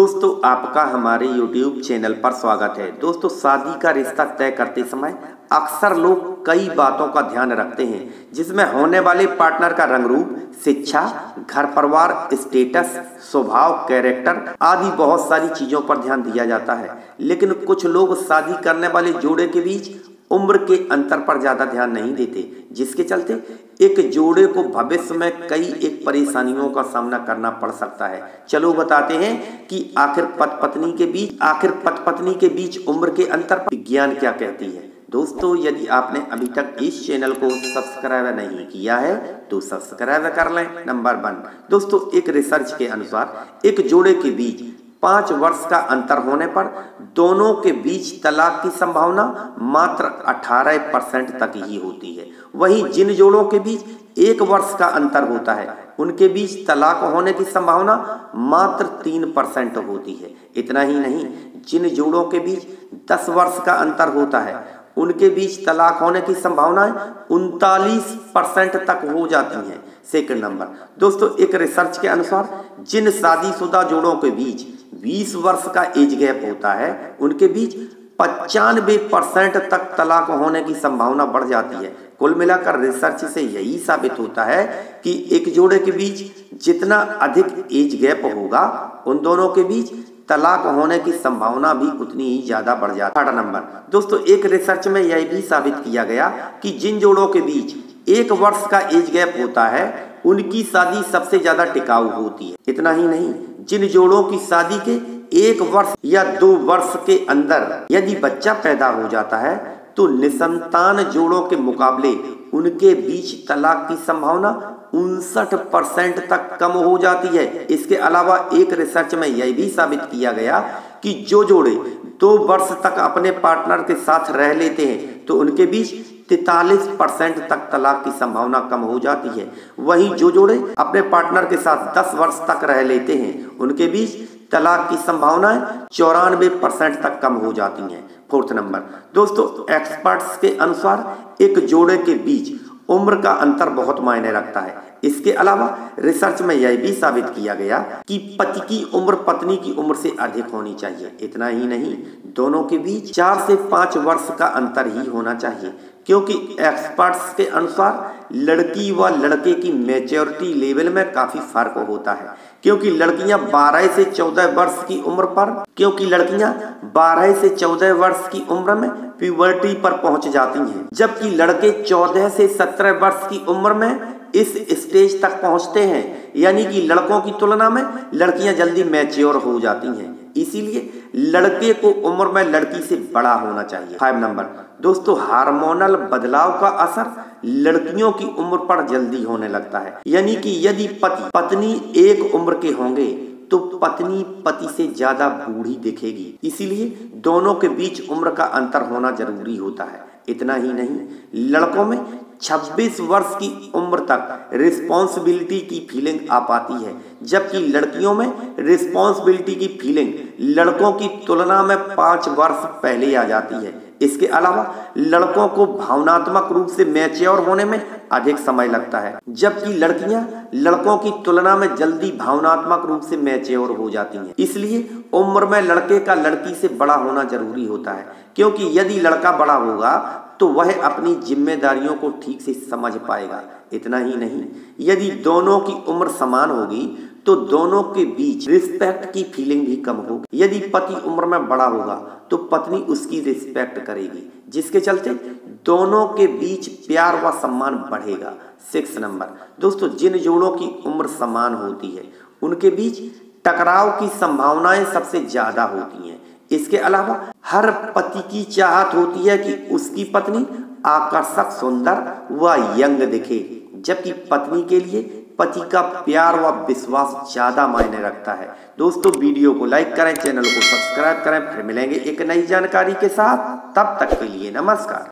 दोस्तों आपका हमारे YouTube चैनल पर स्वागत है। दोस्तों शादी का रिश्ता तय करते समय अक्सर लोग कई बातों का ध्यान रखते हैं, जिसमें होने वाले पार्टनर का रंग रूप, शिक्षा, घर परिवार, स्टेटस, स्वभाव, कैरेक्टर आदि बहुत सारी चीजों पर ध्यान दिया जाता है। लेकिन कुछ लोग शादी करने वाले जोड़े के बीच उम्र के अंतर पर ज्यादा ध्यान नहीं देते, जिसके चलते एक जोड़े को भविष्य में कई परेशानियों का सामना करना पड़ सकता है। चलो बताते हैं कि आखिर पति पत्नी के बीच उम्र के अंतर पर विज्ञान क्या कहती है। दोस्तों यदि आपने अभी तक इस चैनल को सब्सक्राइब नहीं किया है तो सब्सक्राइब कर लें। नंबर 1 दोस्तों, एक रिसर्च के अनुसार एक जोड़े के बीच 5 वर्ष का अंतर होने पर दोनों के बीच तलाक की संभावना मात्र 18% तक ही होती है। वहीं जिन जोड़ों के बीच 1 वर्ष का अंतर होता है उनके बीच तलाक होने की संभावना मात्र 3% होती है। इतना ही नहीं, जिन जोड़ों के बीच 10 वर्ष का अंतर होता है उनके बीच तलाक होने की संभावनाएं 39% तक हो जाती हैं। सेकंड नंबर दोस्तों, एक रिसर्च के अनुसार जिन शादीशुदा जोड़ों के बीच 20 वर्ष का एज गैप होता है उनके बीच 95% तक तलाक होने की संभावना बढ़ जाती है। कुल मिलाकर रिसर्च से यही साबित होता है कि एक जोड़े के बीच जितना अधिक एज गैप होगा उन दोनों के बीच तलाक होने की संभावना भी उतनी ही ज्यादा बढ़ जाती है। 3rd नंबर दोस्तों, एक रिसर्च में यह भी साबित किया गया कि जिन जोड़ों के बीच 1 वर्ष का एज गैप होता है उनकी शादी सबसे ज्यादा टिकाऊ होती है। इतना ही नहीं, जिन जोड़ों की शादी के 1 वर्ष या 2 वर्ष के अंदर यदि बच्चा पैदा हो जाता है तो निसंतान जोड़ों के मुकाबले उनके बीच तलाक की संभावना 59% तक कम हो जाती है। इसके अलावा एक रिसर्च में यह भी साबित किया गया कि जो जोड़े 2 वर्ष तक अपने पार्टनर के साथ रह लेते हैं तो उनके बीच 43% तक तलाक की संभावना कम हो जाती है। वहीं जो जोड़े अपने पार्टनर के साथ 10 वर्ष तक रह लेते हैं उनके बीच तलाक की संभावनाएं 94% तक कम हो जाती हैं। 4th नंबर दोस्तों, एक्सपर्ट्स के अनुसार एक जोड़े के बीच उम्र का अंतर बहुत मायने रखता है। इसके अलावा रिसर्च में यह भी साबित किया गया कि पति की उम्र पत्नी की उम्र से अधिक होनी चाहिए। इतना ही नहीं, दोनों के बीच 4 से 5 वर्ष का अंतर ही होना चाहिए, क्योंकि एक्सपर्ट्स के अनुसार लड़की व लड़के की मैच्योरिटी लेवल में काफी फर्क होता है। क्योंकि लड़कियां 12 से 14 वर्ष की उम्र में प्यूबर्टी पर पहुंच जाती हैं, जबकि लड़के 14 से 17 वर्ष की उम्र में इस स्टेज तक पहुंचते हैं। यानी कि लड़कों की तुलना में लड़कियां जल्दी मैच्योर हो जाती हैं। इसीलिए लड़के को उम्र में लड़की से बड़ा होना चाहिए। 5 नंबर दोस्तों, हार्मोनल बदलाव का असर लड़कियों की उम्र पर जल्दी होने लगता है। यानी कि यदि पति पत्नी एक उम्र के होंगे तो पत्नी पति से ज्यादा बूढ़ी दिखेगी। इसीलिए दोनों के बीच उम्र का अंतर होना जरूरी होता है। इतना ही नहीं, लड़कों में 26 वर्ष की उम्र तक रिस्पॉन्सिबिलिटी की फीलिंग आ पाती है, जबकि लड़कियों में रिस्पॉन्सिबिलिटी की फीलिंग लड़कों की तुलना में 5 वर्ष पहले आ जाती है। इसके अलावा लड़कों को भावनात्मक रूप से मैच्योर होने में अधिक समय लगता है, जबकि लड़कियां लड़कों की तुलना में जल्दी भावनात्मक रूप से मैच्योर हो जाती हैं। इसलिए उम्र में लड़के का लड़की से बड़ा होना जरूरी होता है, क्योंकि यदि लड़का बड़ा होगा तो वह अपनी जिम्मेदारियों को ठीक से समझ पाएगा। इतना ही नहीं, यदि दोनों की उम्र समान होगी तो दोनों के बीच रिस्पेक्ट की फीलिंग भी कम होगी। यदि पति उम्र में बड़ा होगा तो पत्नी उसकी रिस्पेक्ट करेगी, जिसके चलते दोनों के बीच प्यार व सम्मान बढ़ेगा। 6 नंबर दोस्तों, जिन जोड़ों की उम्र समान होती है उनके बीच टकराव की संभावनाएं सबसे ज्यादा होती हैं। इसके अलावा हर पति की चाहत होती है कि उसकी पत्नी आकर्षक, सुंदर व यंग दिखे, जबकि पत्नी के लिए पति का प्यार व विश्वास ज्यादा मायने रखता है। दोस्तों वीडियो को लाइक करें, चैनल को सब्सक्राइब करें। फिर मिलेंगे एक नई जानकारी के साथ, तब तक के लिए नमस्कार।